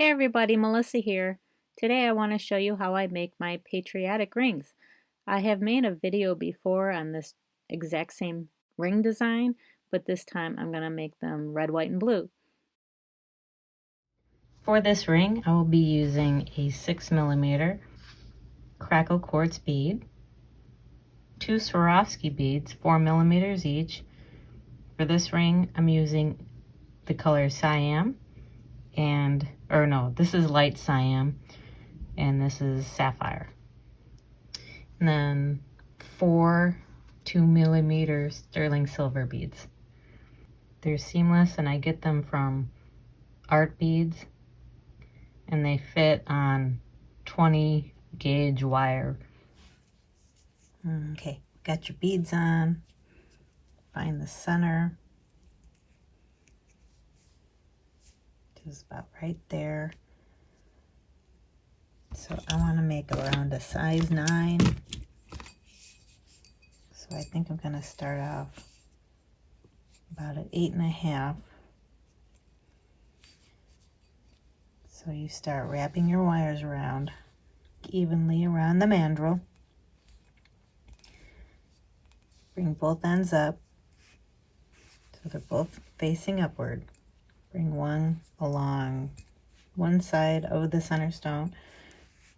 Hey everybody, Melissa here. Today I want to show you how I make my patriotic rings. I have made a video before on this exact same ring design, but this time I'm going to make them red, white, and blue. For this ring, I will be using a 6mm Crackle quartz bead, 2 Swarovski beads, 4mm each. For this ring, I'm using the color Siam this is light Siam, and this is Sapphire. And then 4 2mm sterling silver beads. They're seamless and I get them from Art Beads, and they fit on 20 gauge wire. Okay, got your beads on. Find the center. Just about right there. So I want to make around a size 9. So I think I'm going to start off about an 8.5. So you start wrapping your wires around evenly around the mandrel. Bring both ends up so they're both facing upward. Bring one along one side of the center stone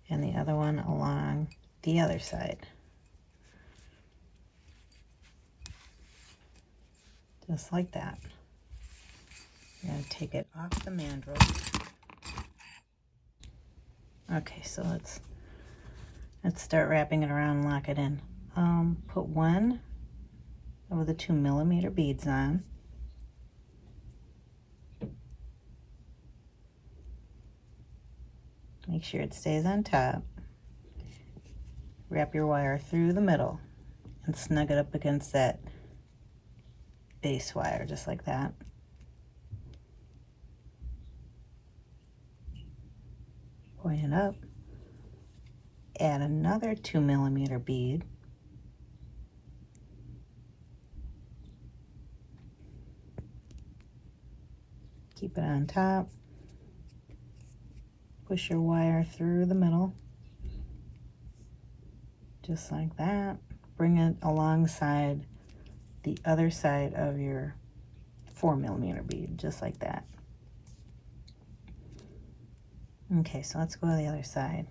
and the other one along the other side. Just like that. You're going to take it off the mandrel. Okay, so let's start wrapping it around and lock it in. Put one of the 2mm beads on. Make sure it stays on top. Wrap your wire through the middle and snug it up against that base wire, just like that. Point it up. Add another 2mm bead. Keep it on top. Push your wire through the middle, just like that. Bring it alongside the other side of your 4mm bead, just like that. Okay, so let's go to the other side.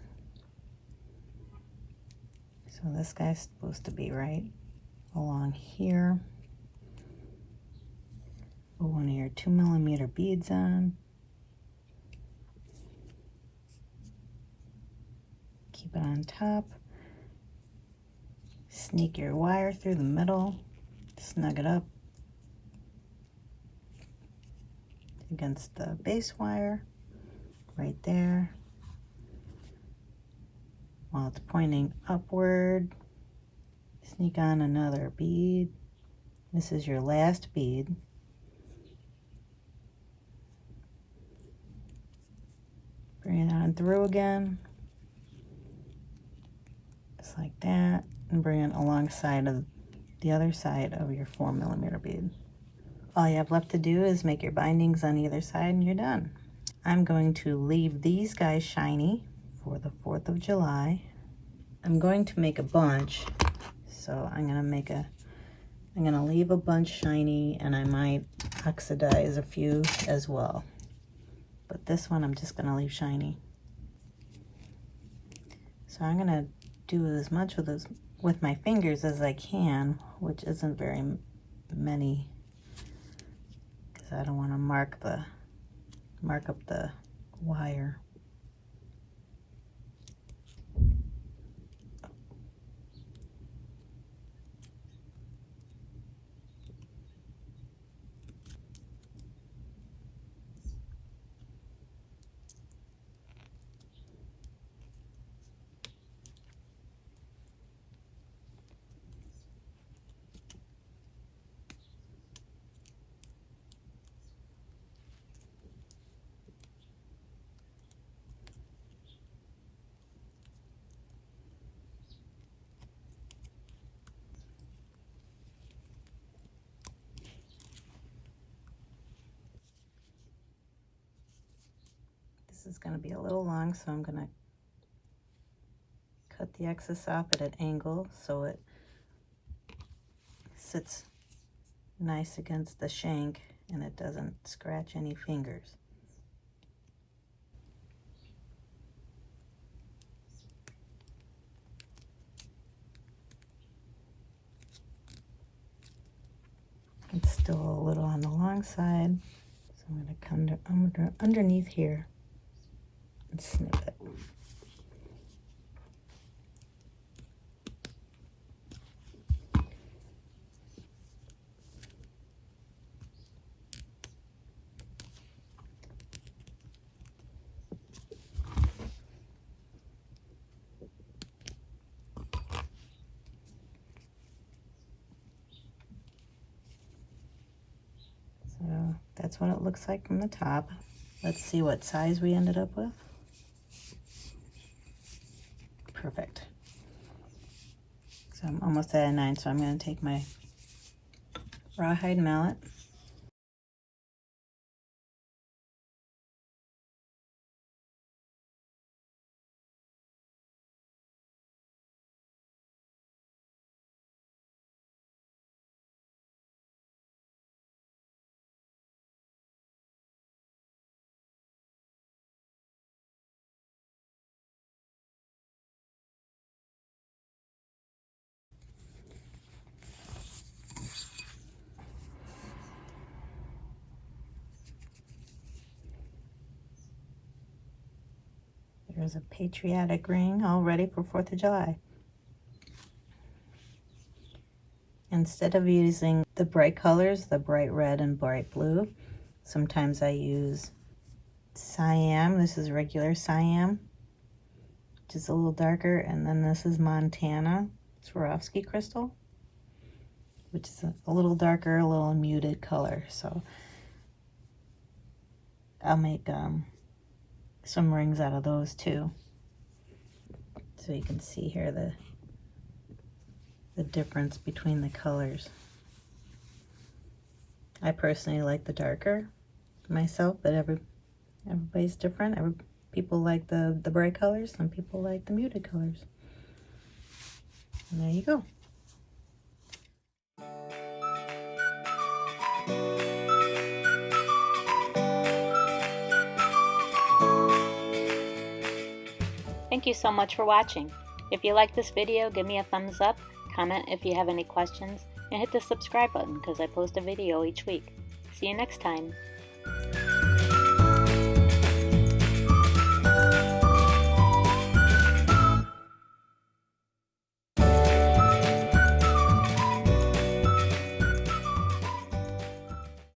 So this guy's supposed to be right along here. Put one of your 2mm beads on. Keep it on top. Sneak your wire through the middle. Snug it up against the base wire right there. While it's pointing upward, sneak on another bead. This is your last bead. Bring it on through again, just like that, and bring it alongside of the other side of your 4mm bead. All you have left to do is make your bindings on either side and you're done. I'm going to leave these guys shiny for the 4th of July. I'm going to make a bunch, so I'm gonna leave a bunch shiny, and I might oxidize a few as well. But this one I'm just gonna leave shiny. So I'm gonna do as much with my fingers as I can, which isn't very many, because I don't want to mark up the wire. This is going to be a little long, so I'm going to cut the excess off at an angle so it sits nice against the shank and it doesn't scratch any fingers. It's still a little on the long side, so I'm going to come underneath here and snip it. So that's what it looks like from the top. Let's see what size we ended up with. Perfect. So I'm almost at a 9, so I'm going to take my rawhide mallet. There's a Patriotic ring all ready for 4th of July. Instead of using the bright colors, the bright red and bright blue, sometimes I use Siam. This is regular Siam, which is a little darker, and then this is Montana Swarovski crystal, which is a little darker, a little muted color. So I'll make some rings out of those too. So you can see here the difference between the colors. I personally like the darker myself, but everybody's different. People like the bright colors, some people like the muted colors. And there you go. Thank you so much for watching. If you like this video, give me a thumbs up, comment if you have any questions, and hit the subscribe button because I post a video each week. See you next time.